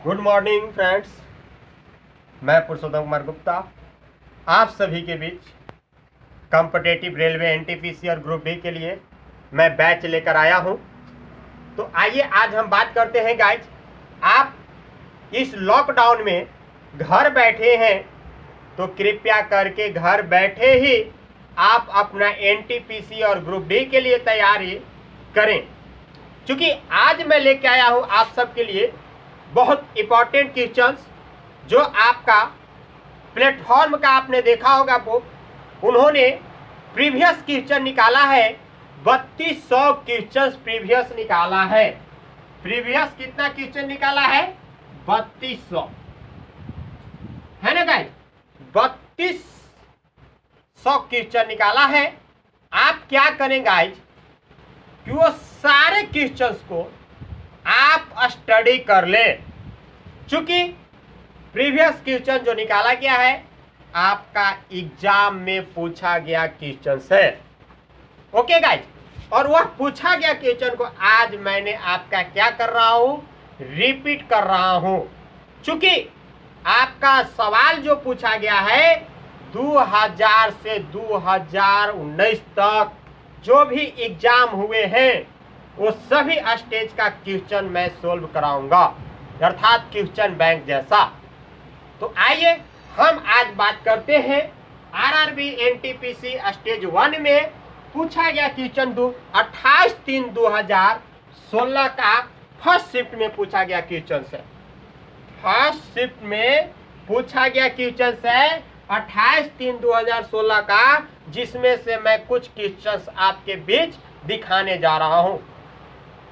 Good morning friends, मैं पुरुषोत्तम कुमार गुप्ता आप सभी के बीच कॉम्पिटिटिव रेलवे एनटीपीसी और ग्रुप डी के लिए मैं बैच लेकर आया हूं। तो आइए आज हम बात करते हैं गाइज, आप इस लॉकडाउन में घर बैठे हैं तो कृपया करके घर बैठे ही आप अपना एनटीपीसी और ग्रुप डी के लिए तैयारी करें, क्योंकि आज मैं लेके आया हूं आप सबके लिए बहुत इंपॉर्टेंट क्वेश्चंस जो आपका प्लेटफॉर्म का आपने देखा होगा उन्होंने प्रीवियस क्वेश्चन निकाला है। 3200 क्वेश्चन प्रीवियस निकाला है। प्रीवियस कितना क्वेश्चन निकाला है? 3200 है ना गाइस, 3200 क्वेश्चन निकाला है। आप क्या करें गाइस कि वो सारे क्वेश्चंस को आप स्टडी कर ले, चूंकि प्रीवियस क्वेश्चन जो निकाला गया है आपका एग्जाम में पूछा गया क्वेश्चन है। ओके गाइज, और वह पूछा गया क्वेश्चन को आज मैंने आपका क्या कर रहा हूं, रिपीट कर रहा हूं, चूंकि आपका सवाल जो पूछा गया है 2000 से 2019 तक जो भी एग्जाम हुए हैं वो सभी स्टेज का क्वेश्चन मैं सोल्व कराऊंगा, अर्थात क्वेश्चन बैंक जैसा। तो आइए हम आज बात करते हैं आरआरबी एनटीपीसी स्टेज 1 में पूछा गया क्वेश्चन 28/3/2016 का फर्स्ट शिफ्ट में पूछा गया क्वेश्चन है। फर्स्ट शिफ्ट में पूछा गया क्वेश्चन है 28/3/2016 का, जिसमें से मैं कुछ क्वेश्चंस आपके बीच दिखाने जा रहा हूं।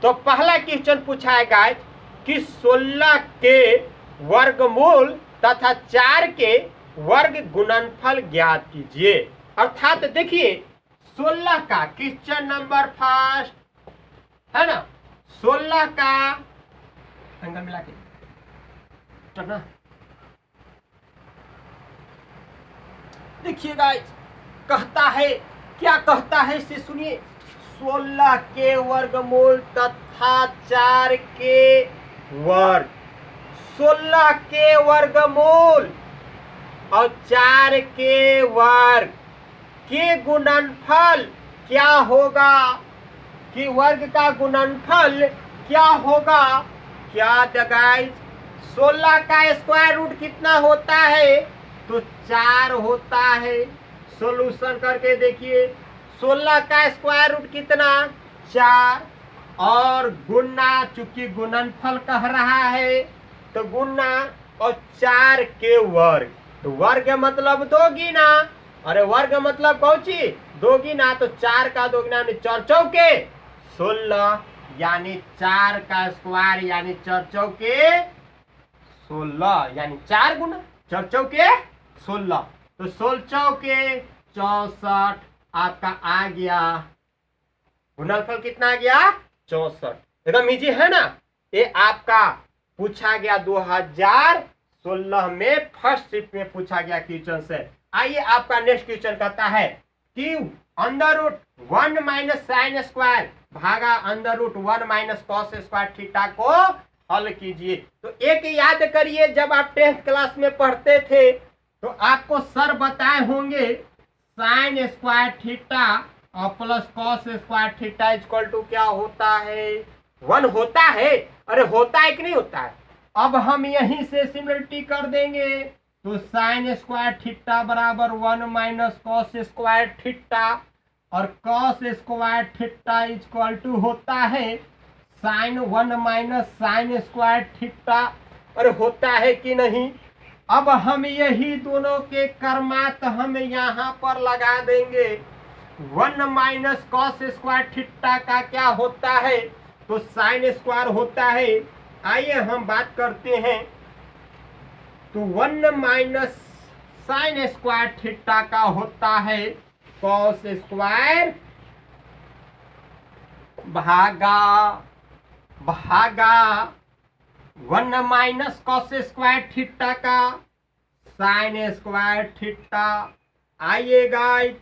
तो पहला क्वेश्चन पूछा है गाइस कि 16 के वर्गमूल तथा 4 के वर्ग गुणनफल ज्ञात कीजिए। अर्थात देखिए 16 का क्वेश्चन नंबर फर्स्ट है ना, 16 का एंगल मिला के ना, देखिए गाइस कहता है, क्या कहता है इसे सुनिए। 16 के वर्गमूल तथा 4 के वर्ग, 16 के वर्गमूल और 4 के वर्ग के गुणनफल क्या होगा, कि वर्ग का गुणनफल क्या होगा। क्या गाइस 16 का स्क्वायर रूट कितना होता है? तो 4 होता है। सॉल्यूशन करके देखिए 16 का स्क्वायर रूट कितना? 4, और गुना, चूंकि गुणनफल कह रहा है तो गुना और 4 के वर्ग, तो वर्ग मतलब दोगुना, अरे वर्ग मतलब कौन सी? दोगुना, तो 4 का दोगुना यानी 4 चौके 16, यानी 4 का स्क्वायर यानी 4 चौके 16, यानी 4 गुना 4 चौके 16, तो 16 चौके 64 आपका आ गया। गुणनफल कितना आ गया? 64। एकदम इजी है ना। ये आपका पूछा गया 2016 में फर्स्ट शिफ्ट में पूछा गया क्वेश्चन से। आइए आपका नेक्स्ट क्वेश्चन कहता है कि under root 1 minus sine square भागा under root 1 minus cos square theta को हल कीजिए। तो एक याद करिए, जब आप 10th क्लास में पढ़ते थे तो आपको सर बताए होंगे साइन स्क्वायर थीटा और plus cos square theta equal to क्या होता है? 1 होता है। अरे होता है कि नहीं होता है? अब हम यहीं से सिमिलरिटी कर देंगे, तो साइन स्क्वायर थीटा बराबर 1 माइनस कॉस स्क्वायर थीटा, और cos square theta equal to होता है sine 1 minus sine square theta. अरे होता है कि नहीं? अब हम यही दोनों के कर्मात हम यहाँ पर लगा देंगे। 1 माइनस कॉस स्क्वायर थीटा का क्या होता है? तो साइन स्क्वायर होता है। आइए हम बात करते हैं, तो 1 माइनस साइन स्क्वायर थीटा का होता है कॉस स्क्वायर भागा 1 माइनस कॉस स्क्वायर थीटा का साइन स्क्वायर थीटा। आइए गाइस,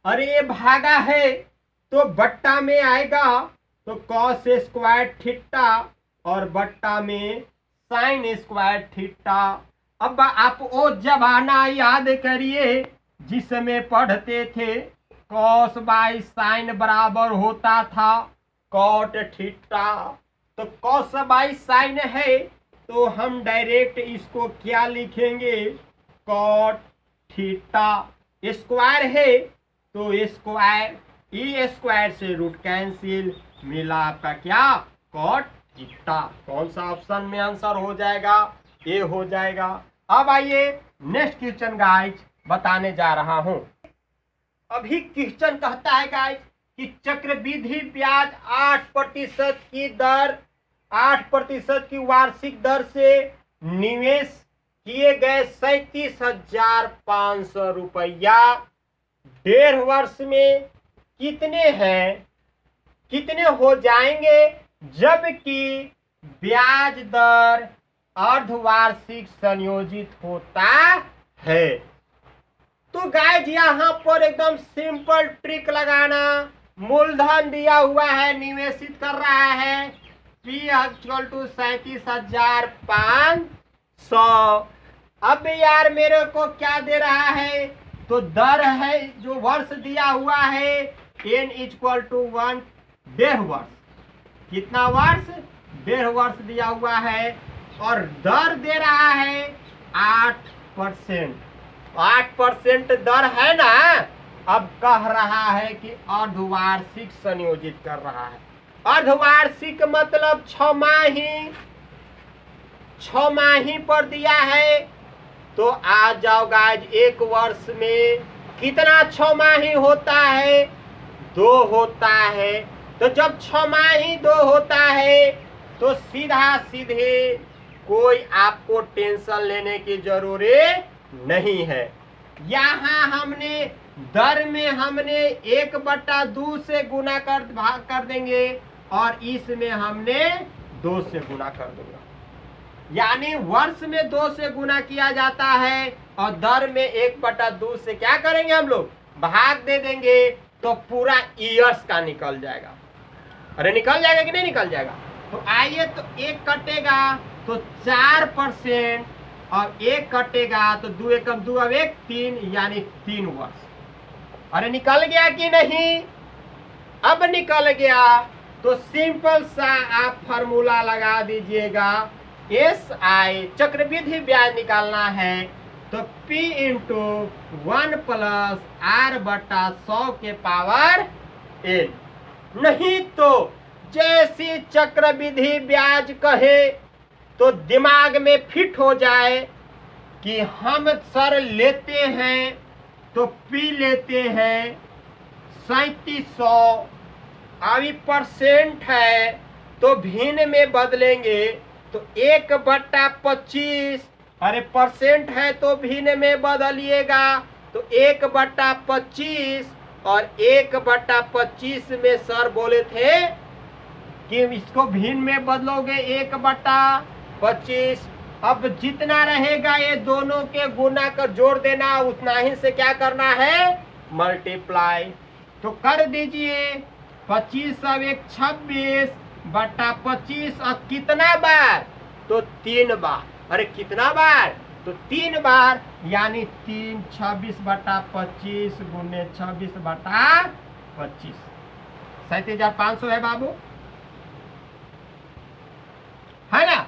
अरे ये भागा है तो बट्टा में आएगा, तो कॉस स्क्वायर थीटा और बट्टा में साइन स्क्वायर थीटा। अब आप वो जमाना याद करिए जिसमें पढ़ते थे कॉस बाई साइन बराबर होता था कॉट थीटा। तो कॉस बाई साइन है तो हम डायरेक्ट इसको क्या लिखेंगे, कॉट थीटा। स्क्वायर है तो स्क्वायर, ई स्क्वायर से रूट कैंसिल, मिला आपका क्या, कॉट थीटा। कौन सा ऑप्शन में आंसर हो जाएगा, ये हो जाएगा। अब आइए नेक्स्ट क्वेश्चन गाइज बताने जा रहा हूं। अभी क्वेश्चन कहता है गाइज कि चक्रवृद्धि ब्याज 8% की दर, 8% की वार्षिक दर से निवेश किए गए 37,500 रुपया 1.5 वर्ष में कितने हैं, कितने हो जाएंगे, जबकि ब्याज दर अर्धवार्षिक संयोजित होता है। तो गाइज यहाँ पर एकदम सिंपल ट्रिक लगाना, मूलधन दिया हुआ है, निवेशित कर रहा है P इक्वल टू 37,500। अब यार मेरे को क्या दे रहा है, तो दर है जो वर्ष दिया हुआ है n इक्वल टू 1, 1.5 वर्ष। कितना वर्ष, 1.5 वर्ष दिया हुआ है और दर दे रहा है 8%। 8% दर है ना। अब कह रहा है कि अर्धवार्षिक संयोजित कर रहा है। अर्धवार्षिक मतलब 6 माही पर दिया है। तो आ जाओ गाइज, 1 वर्ष में कितना 6 माही होता है, 2 होता है। तो जब 6 माही 2 होता है तो सीधा सीधे कोई आपको टेंशन लेने की जरूरत नहीं है। यहाँ हमने दर में हमने 1/2 से गुना कर भाग कर देंगे और इसमें हमने 2 से गुना कर दूंगा। यानी वर्ष में 2 से गुना किया जाता है और दर में 1/2 से क्या करेंगे हम लोग, भाग दे देंगे, तो पूरा ईयर्स का निकल जाएगा। अरे निकल जाएगा कि नहीं निकल जाएगा। तो आइए, तो 1 कटेगा तो 4% और 1 कटेगा तो 2 एकम 2 अब 1 3, यानी 3 वर्ष। अरे निकल गया कि नहीं, अब निकल गया। तो सिंपल सा आप फॉर्मूला लगा दीजिएगा, SI चक्रवृद्धि ब्याज निकालना है तो P इंटू 1 प्लस R/100 के पावर N। नहीं तो जैसी चक्रवृद्धि ब्याज कहे तो दिमाग में फिट हो जाए कि हम सर लेते हैं तो P लेते हैं 3700, अभी परसेंट है तो भिन्न में बदलेंगे तो 1/25। अरे परसेंट है तो भिन्न में बदलिएगा तो 1/25 और 1/25 में सर बोले थे कि इसको भिन्न में बदलोगे 1/25। अब जितना रहेगा ये दोनों के गुना कर जोड़ देना, उतना ही से क्या करना है, मल्टीप्लाई। तो कर दीजिए 25 अब 1 26/25 और कितना बार, तो 3 बार। अरे कितना बार, तो 3 बार, यानी 3 26/25 गुने 26/25 37,500 है बाबू, है ना।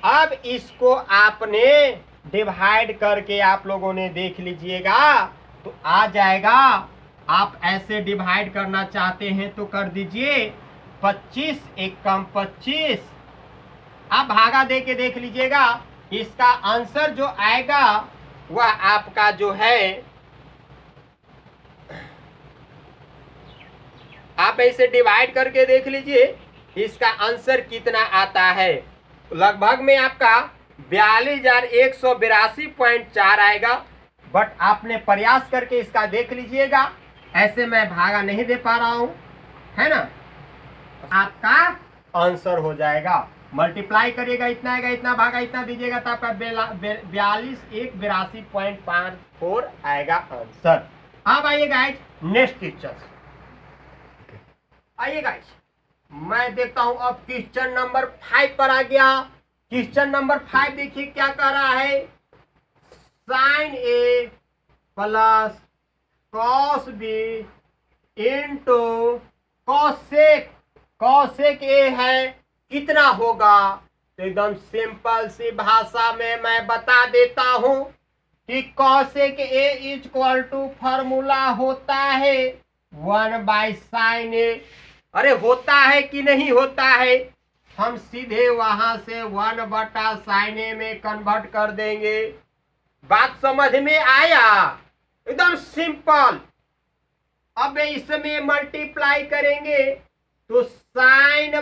अब इसको आपने डिवाइड करके आप लोगों ने देख लीजिएगा तो आ जाएगा। आप ऐसे डिवाइड करना चाहते हैं तो कर दीजिए 25 एकम 25। आप भागा दे के देख लीजिएगा, इसका आंसर जो आएगा वह आपका जो है, आप ऐसे डिवाइड करके देख लीजिए इसका आंसर कितना आता है। लगभग में आपका 42,182.4 आएगा। बट आपने प्रयास करके इसका देख लीजिएगा, ऐसे मैं भागा नहीं दे पा रहा हूं, है ना। आपका आंसर हो जाएगा, मल्टीप्लाई करिएगा, इतना आएगा, इतना भागा इतना दीजिएगा तो आपका 42,182.54 आएगा आंसर। अब आइए गाइस नेक्स्ट क्वेश्चन, आइए गाइस मैं देखता हूं अब क्वेश्चन नंबर 5 पर आ गया। क्वेश्चन नंबर 5 देखिए क्या कह रहा है, sine A plus cos B into cosec, cosec A है कितना होगा। तो एकदम सिंपल सी भाषा में मैं बता देता हूं कि cosec A is equal to formula होता है 1/sin ए। अरे होता है कि नहीं होता है, हम सीधे वहां से 1/sin ए में कन्वर्ट कर देंगे। बात समझ में आया, एकदम सिंपल। अब इसमें मल्टीप्लाई करेंगे तो sine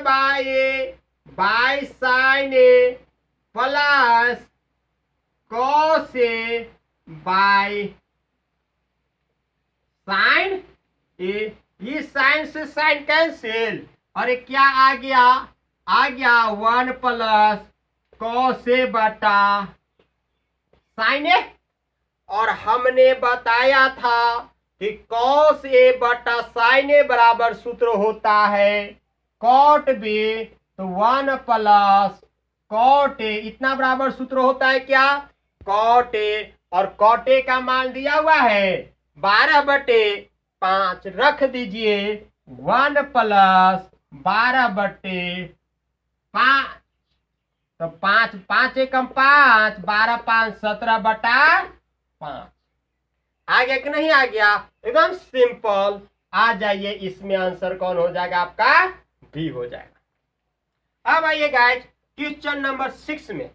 by sine A plus cos A by sine A, ये साइन से साइन कैंसिल, अरे क्या आ गया 1 प्लस कॉस ए बटा साइन ए। और हमने बताया था कि कॉस ए बटा साइन ए बराबर सूत्र होता है कॉट बी, तो 1 प्लस कॉट ए, इतना बराबर सूत्र होता है क्या, कॉट ए। और कॉट ए का मान दिया हुआ है 12/5, रख दीजिए 1 प्लस 12/5, तो 5 5 एकम 5, 12 5 17/5 आ गया कि नहीं आ गया, एकदम सिंपल। आ जाइए, इसमें आंसर कौन हो जाएगा आपका, बी हो जाएगा। अब आइए गाइस, क्वेश्चन नंबर 6 में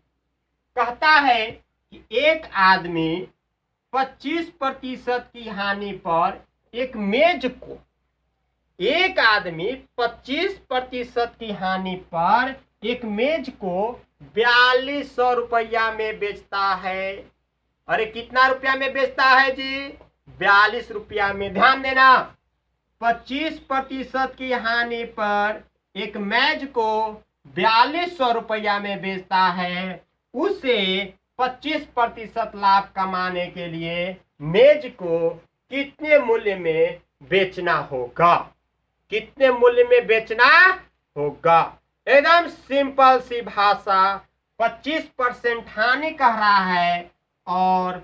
कहता है कि एक आदमी 25% की हानि पर एक मेज को, एक आदमी 25% की हानि पर एक मेज को 4200 रुपया में बेचता है। अरे कितना रुपया में बेचता है जी, 42 रुपया में। ध्यान देना, 25% की हानि पर एक मेज को 4200 रुपया में बेचता है। उसे 25% लाभ कमाने के लिए मेज को कितने मूल्य में बेचना होगा, कितने मूल्य में बेचना होगा। एकदम सिंपल सी भाषा, 25% हानि कह रहा है और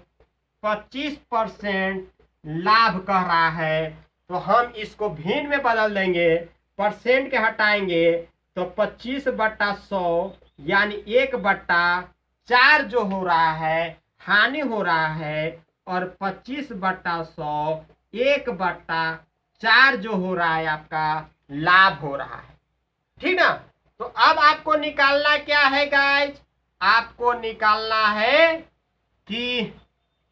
25% लाभ कह रहा है। तो हम इसको भिन्न में बदल देंगे, परसेंट के हटाएंगे तो 25/100 यानी 1/4 जो हो रहा है हानि हो रहा है, और 25/100 1/4 जो हो रहा है आपका लाभ हो रहा है। ठीक ना। तो अब आपको निकालना क्या है गाइज, आपको निकालना है कि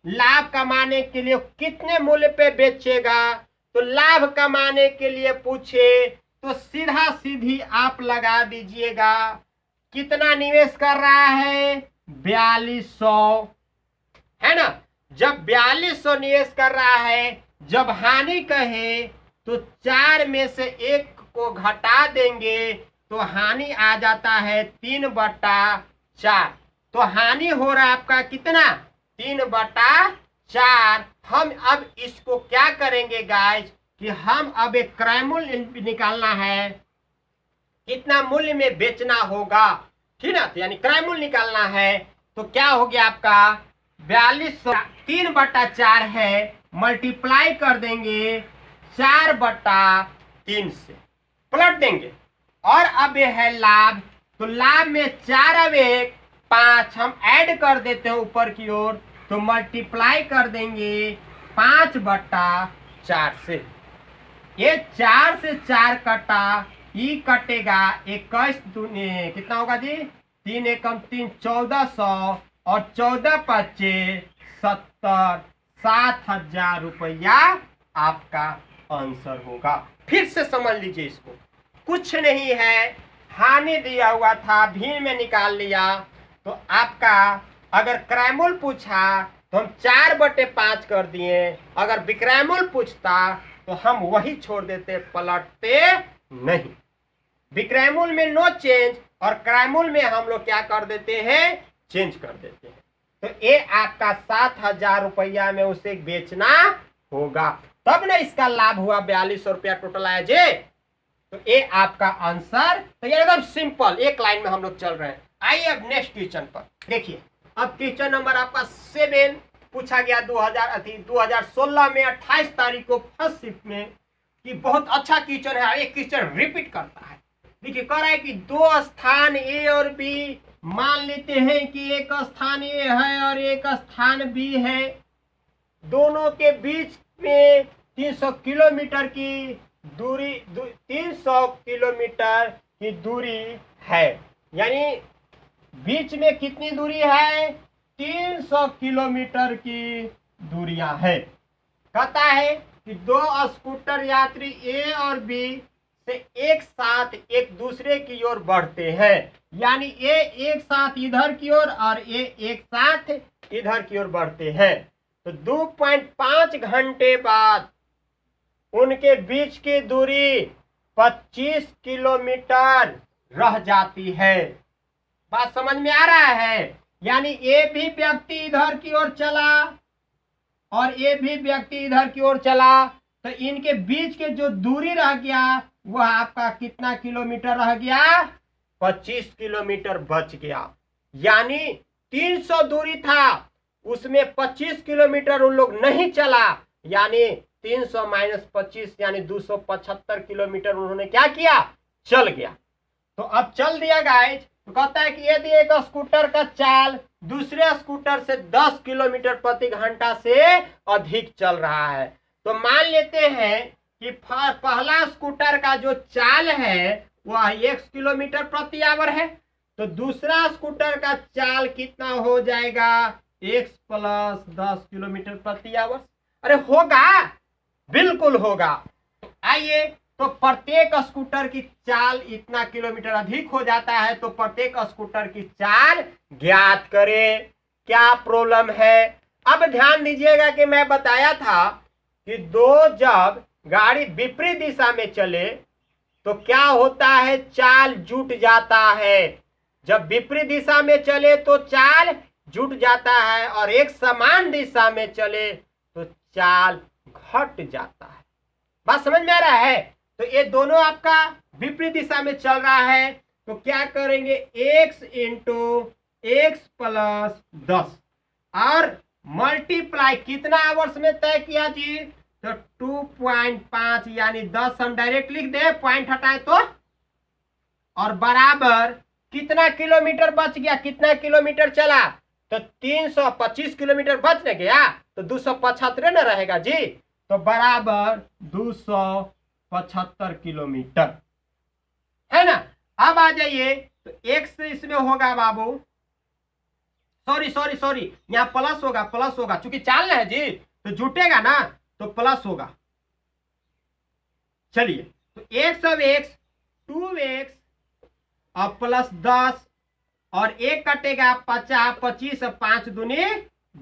लाभ कमाने के लिए कितने मूल्य पे बेचेगा। तो लाभ कमाने के लिए पूछे तो सीधा सीधी आप लगा दीजिएगा, कितना निवेश कर रहा है 4200, है ना। जब 4200 निवेश कर रहा है, जब हानि कहे तो 4 में से 1 को घटा देंगे तो हानि आ जाता है 3/4। तो हानि हो रहा है आपका कितना 3/4। हम अब इसको क्या करेंगे गाइज कि हम अब एक क्रय मूल्य निकालना है, कितना मूल्य में बेचना होगा। ठीक ना, यानी क्रय मूल्य निकालना है। तो क्या हो गया आपका 4200, 3/4 है, मल्टीप्लाई कर देंगे 4/3 से, पलट देंगे। और अब ये है लाभ, तो लाभ में 4 अब 1 5 हम ऐड कर देते हैं ऊपर की ओर, तो मल्टीप्लाई कर देंगे 5/4 से। ये 4 से 4 कटा, ई कटेगा 21 दूनी कितना होगा जी 3 एकम 3 1400 और 14×5 70, 7000 रुपया आपका आंसर होगा। फिर से समझ लीजिए इसको, कुछ नहीं है, हानि दिया हुआ था, भी में निकाल लिया। तो आपका अगर क्रयमूल्य पूछा तो हम 4/5 कर दिए, अगर विक्रयमूल्य पूछता तो हम वही छोड़ देते, पलटते नहीं। विक्रयमूल्य में नो चेंज और क्रयमूल्य में हम लोग क्या कर देते हैं, चेंज कर देते हैं। तो ये आपका 7000 रुपया में उसे बेचना होगा, तब ना इसका लाभ हुआ 4200 रुपया टोटल आया जे। तो ये आपका आंसर। तो ये एकदम सिंपल एक लाइन में हम लोग चल रहे हैं। आइए अब नेक्स्ट क्वेश्चन पर देखिए। अब क्वेश्चन नंबर आपका 7 पूछा गया 2016 में 28 तारीख को फर्स्ट शिफ्ट में, कि बहुत अच्छा क्वेश्चन है। एक क्वेश्चन रिपीट करता है। देखिए कह रहा है कि दो स्थान ए और बी, मान लेते हैं कि एक स्थान ए है और एक स्थान बी है, दोनों के बीच में 300 किलोमीटर की दूरी 300 किलोमीटर की दूरी है। यानी बीच में कितनी दूरी है? 300 किलोमीटर की दूरियां है। कहता है कि दो स्कूटर यात्री ए और बी से एक साथ एक दूसरे की ओर बढ़ते हैं। यानी ए एक साथ इधर की ओर और ए एक साथ इधर की ओर बढ़ते हैं। तो 2.5 घंटे बाद उनके बीच की दूरी 25 किलोमीटर रह जाती है। बात समझ में आ रहा है? यानी ए भी व्यक्ति इधर की ओर चला और ए भी व्यक्ति इधर की ओर चला, तो इनके बीच के जो दूरी रह गया वह आपका कितना किलोमीटर रह गया? 25 किलोमीटर बच गया। यानी 300 दूरी था, उसमें 25 किलोमीटर उन लोग नहीं चला, यानी 300 - 25 यानी 275 किलोमीटर उन्होंने क्या किया? चल गया। तो अब चल दिया गाइज। तो कहता है कि यदि एक स्कूटर का चाल दूसरे स्कूटर से 10 किलोमीटर प्रति घंटा से अधिक चल रहा है, तो मान लेते हैं कि पहला स्कूटर का जो चाल है वह 1 किलोमीटर प्रति आवर है, तो दूसरा स्कूटर का चाल कितना हो जाएगा? x + 10 किलोमीटर प्रति आवर। अरे होगा, बिल्कुल होगा। तो आइए, तो प्रत्येक स्कूटर की चाल इतना किलोमीटर अधिक हो जाता है, तो प्रत्येक स्कूटर की चाल ज्ञात करें। क्या प्रॉब्लम है? अब ध्यान दीजिएगा कि मैं बताया था कि जब गाड़ी विपरीत दिशा में चले तो क्या होता है? चाल जुट जाता है। जब विपरीत दिशा में चले तो चाल जुट जाता है, और एक समान दिशा में चले तो चाल घट जाता है। बात समझ में आ रहा है? तो ये दोनों आपका विपरीत दिशा में चल रहा है, तो क्या करेंगे? x × x + 10 और मल्टीप्लाई कितना आवर्स में तय किया जी? तो 2.5 यानी 10 हम डायरेक्ट लिख दे, पॉइंट हटाए तो, और बराबर कितना किलोमीटर बच गया? कितना किलोमीटर चला? तो 325 किलोमीटर बच न गया, तो 275 न रहेगा जी, तो बराबर 275 किलोमीटर है ना। अब आ जाइए, तो x इसमें होगा बाबू, सॉरी यहाँ प्लस होगा, चूंकि चाल है जी तो जुटेगा ना, तो प्लस होगा। चलिए, तो x अब x 2x और प्लस 10 और 1 कटेगा 50, 25 और 5 दूनी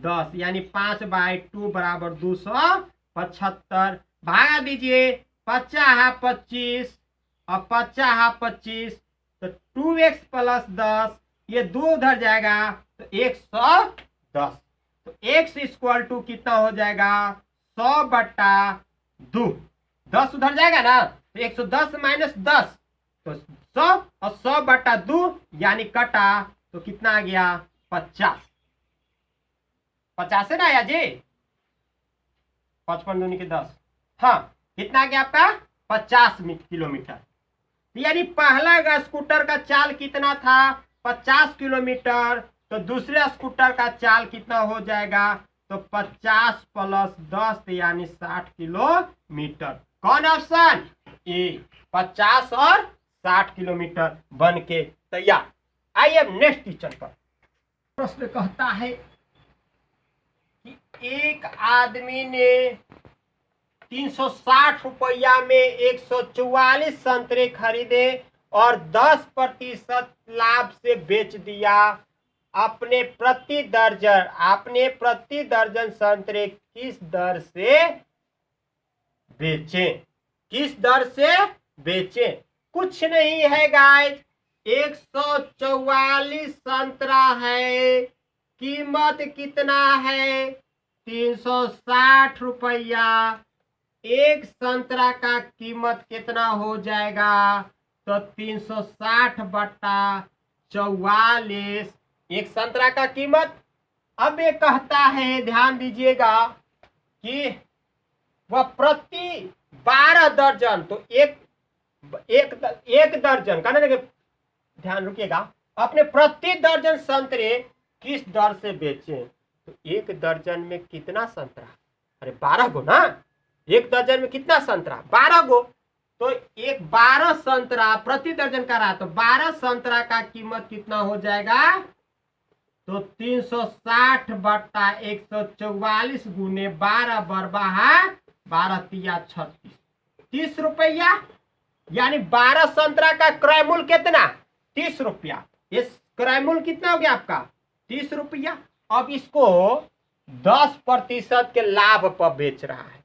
10, यानी 5/2 बराबर 275। भागा दीजिए, 50 × 25 और 50 × 25, तो 2x + 10, ये 2 उधर जाएगा तो 110। तो x = कितना हो जाएगा? 100/2। 10 उधर जाएगा ना, तो 110 - 10 तो 100, और 100/2 यानी कटा तो कितना आ गया? 50। 50 है ना आया जी? 55 दूनी के 10, हाँ कितना आ गया आपका? 50 किलोमीटर। यानी पहला स्कूटर का चाल कितना था? 50 किलोमीटर, तो दूसरे स्कूटर का चाल कितना हो जाएगा? तो 50 + 10 यानी 60 किलोमीटर। कौन ऑप्शन? ए, 50 और 60 किलोमीटर बन के तैयार। आइए अब नेक्स्ट क्वेश्चन पर। प्रश्न कहता है कि एक आदमी ने 360 रुपया में 144 संतरे खरीदे और 10% लाभ से बेच दिया। आपने प्रति दर्जन संतरे किस दर से बेचें? किस दर से बेचें? कुछ नहीं है गाइस, 144 संतरा है, कीमत कितना है? 360 रुपया। एक संतरा का कीमत कितना हो जाएगा? तो 360/4 44 एक संतरा का कीमत। अब ये कहता है, ध्यान दीजिएगा कि वह प्रति 12 दर्जन, तो एक दर्जन का ना, ध्यान रुकिएगा, अपने प्रति दर्जन संतरे किस दर से बेचें। तो एक दर्जन में कितना संतरा, अरे 12 गो ना, एक दर्जन में कितना संतरा, 12 गो, तो एक 12 संतरा प्रति दर्जन का रहा, तो 12 संतरा का कीमत कितना हो जाएगा, तो 360 बट्टा 144 गुने 12 बरबा है 12 तिया 36, 30 रुपया। यानी 12 संतरा का क्रय मूल्य कितना, 30 रुपया। ये क्रय मूल्य कितना हो गया आपका, 30 रुपया। अब इसको 10% के लाभ पर बेच रहा है।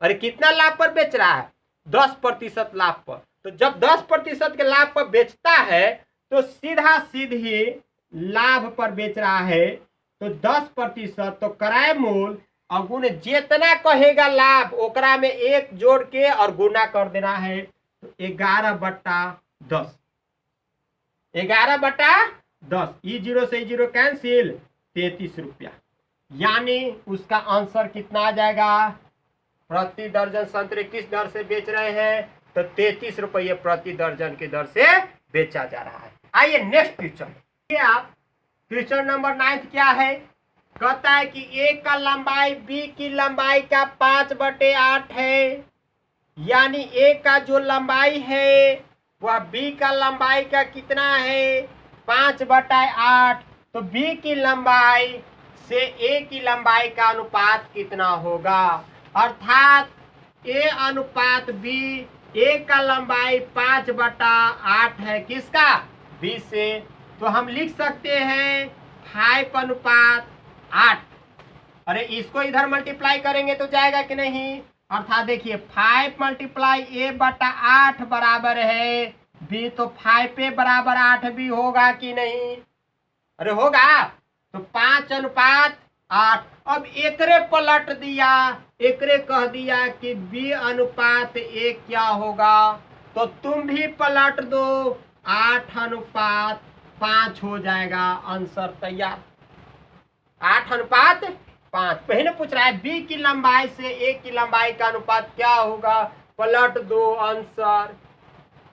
अरे कितना लाभ पर बेच रहा है, 10% लाभ पर। तो जब 10% के लाभ पर बेचता है तो सीधा सीधी लाभ पर बेच रहा है, तो 10%, तो क्रय मूल्य अगुण जितना कहेगा लाभ ओकरा में 1 जोड़ के और गुना कर देना है, तो 11/10, 11/10, ई 0 से 0 कैंसिल, 33 रुपया। यानी उसका आंसर कितना आ जाएगा, प्रति दर्जन संतरे किस दर से बेच रहे हैं, तो 33 रुपये प्रति दर्जन के दर से बेचा जा रहा है। आइए नेक्स्ट क्वेश्चन। आप क्वेश्चन नंबर 9 क्या है, कहता है कि ए का लंबाई बी की लंबाई का 5/8 है, यानी ए का जो लंबाई है वह बी का लंबाई का कितना है, 5/8। तो बी की लंबाई से ए की लंबाई का अनुपात कितना होगा, अर्थात ए अनुपात बी, ए का लंबाई 5/8 है, किसका, बी से। तो हम लिख सकते हैं 5:8। अरे इसको इधर मल्टीप्लाई करेंगे तो जाएगा कि नहीं, अर्थात देखिए 5 × A/8 बराबर है बी, तो 5A/8 भी होगा कि नहीं, अरे होगा। तो 5:8। अब एकरे पलट दिया, एकरे कह दिया कि बी अनुपात ए क्या होगा, तो तुम भी पलट दो, 8:5 हो जाएगा, आंसर तैयार, 8:5। पहले पूछ रहा है बी की लंबाई से ए की लंबाई का अनुपात क्या होगा, पलट दो आंसर।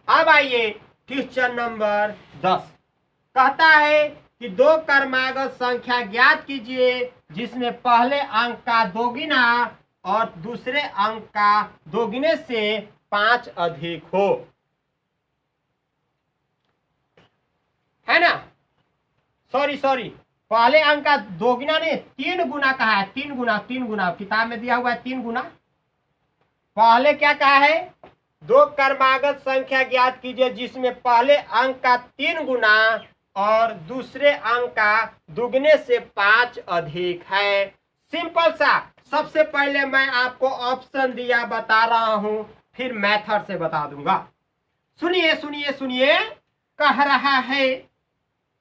अब आइए क्वेश्चन नंबर 10, कहता है कि 2 क्रमागत संख्या ज्ञात कीजिए जिसमें पहले अंक का दोगुना और दूसरे अंक का दोगुने से 5 अधिक हो, है ना, सॉरी, पहले अंक का दोगुना ने 3 गुना कहा है, 3 गुना किताब में दिया हुआ है 3 गुना। पहले क्या कहा है, 2 क्रमागत संख्या ज्ञात कीजिए जिसमें पहले अंक का 3 गुना और दूसरे अंक का दुगने से 5 अधिक है। सिंपल सा, सबसे पहले मैं आपको ऑप्शन दिया बता रहा हूं, फिर मेथड से बता दूंगा। सुनिए, कह रहा है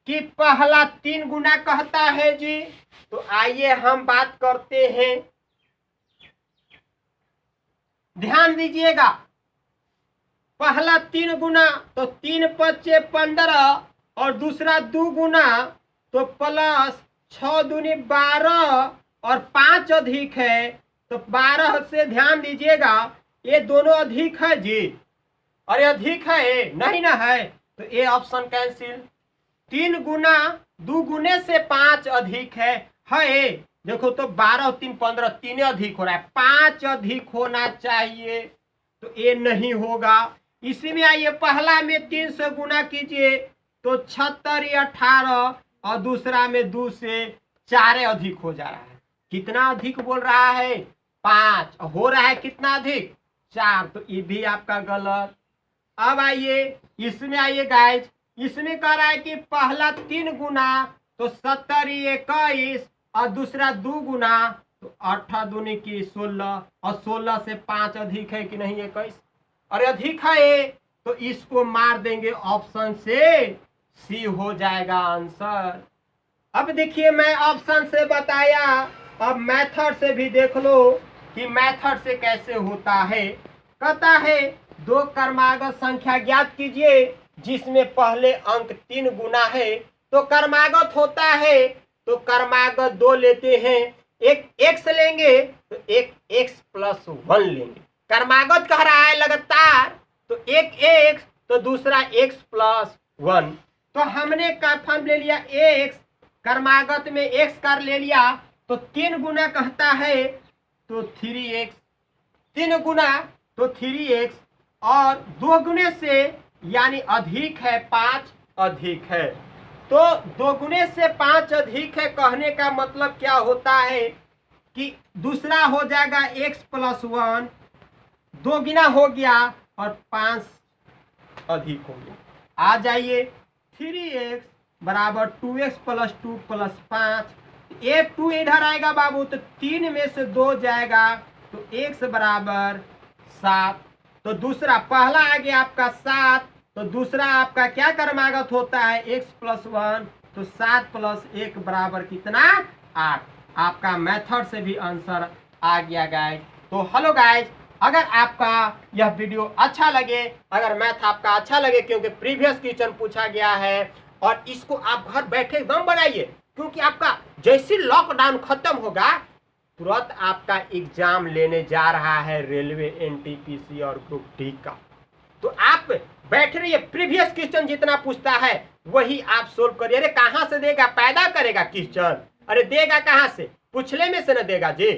कि पहला 3 गुना कहता है जी, तो आइए हम बात करते हैं, ध्यान दीजिएगा। पहला 3 गुना तो 3 × 5 = 15 और दूसरा 2 गुना तो प्लस 6 दूनी 12 और 5 अधिक है, तो 12 से ध्यान दीजिएगा ये दोनों अधिक है जी, अरे अधिक है नहीं ना है, तो ये ऑप्शन कैंसिल। 3 गुना 2 गुने से 5 अधिक है, देखो तो 12 और 3 15, 3 अधिक हो रहा है, 5 अधिक होना चाहिए, तो ये नहीं होगा। इसी में आइए पहला में 3 से गुना कीजिए तो 76 × 18 और दूसरा में 2 से 4 अधिक हो जा रहा है, कितना अधिक बोल रहा है, 5 हो रहा है, कितना अधिक 4, तो ये भी आपका गलत। अब आइए इसमें आइए गाइज, इसमें कह रहा है कि पहला 3 गुना तो 70 × 21 और दूसरा 2 गुना तो 8 दूनी की 16 और 16 से 5 अधिक है कि नहीं 21, अरे अधिक है, तो इसको मार देंगे ऑप्शन से, सी हो जाएगा आंसर। अब देखिए मैं ऑप्शन से बताया, अब मेथड से भी देख लो कि मेथड से कैसे होता है। कहता है 2 क्रमागत संख्या ज्ञात कीजिए जिसमें पहले अंक 3 गुना है तो क्रमागत होता है, तो क्रमागत 2 लेते हैं, एक x लेंगे तो एक x प्लस 1 लेंगे। क्रमागत कह रहा है लगातार, तो एक x तो दूसरा x प्लस 1। तो हमने का फॉर्म ले लिया x, क्रमागत में x कर ले लिया, तो 3 गुना कहता है तो 3x, 3 गुना तो 3x, और 2 गुने से यानी अधिक है 5 अधिक है, तो 2 गुने से 5 अधिक है कहने का मतलब क्या होता है कि दूसरा हो जाएगा x प्लस 1, 2 गुना हो गया और 5 अधिक हो गया। आ जाइए 3x बराबर 2x प्लस 2 प्लस 5, एक 2 इधर आएगा बाबू तो 3 में से 2 जाएगा तो x बराबर 7। तो दूसरा, पहला आ गया आपका 7, तो दूसरा आपका क्या क्रमागत होता है x प्लस 1, तो 7 प्लस 1 बराबर कितना 8। आपका मेथड से भी आंसर आ गया गाइज। तो हेलो गाइज, अगर आपका यह वीडियो अच्छा लगे, अगर मैथ आपका अच्छा लगे, क्योंकि प्रीवियस क्वेश्चन पूछा गया है और इसको आप घर बैठे एकदम बनाइए, क्योंकि आपका जैसे लॉकडाउन खत्म होगा तुरंत आपका एग्जाम लेने जा रहा है रेलवे, एनटीपीसी और ग्रुप डी का। तो आप बैठ रहिए, प्रीवियस क्वेश्चन जितना पूछता है वही आप सोल्व करिए। अरे कहाँ से देगा, पैदा करेगा क्वेश्चन, अरे देगा कहाँ से, पूछने में से न देगा जी।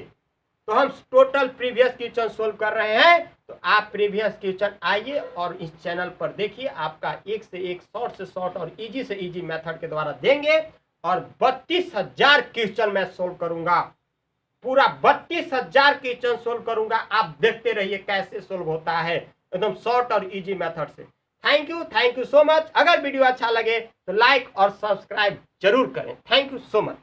तो हम टोटल प्रीवियस क्वेश्चन सोल्व कर रहे हैं, तो आप प्रीवियस क्वेश्चन आइए और इस चैनल पर देखिए, आपका एक से एक शॉर्ट से शॉर्ट और इजी से इजी मेथड के द्वारा देंगे, और 32,000 क्वेश्चन मैं सोल्व करूंगा, पूरा 32,000 क्वेश्चन सोल्व करूंगा। आप देखते रहिए कैसे सोल्व होता है एकदम शॉर्ट और इजी मेथड से। Thank you so much. अगर वीडियो अच्छा लगे तो लाइक और सब्सक्राइब जरूर करें। Thank you so much.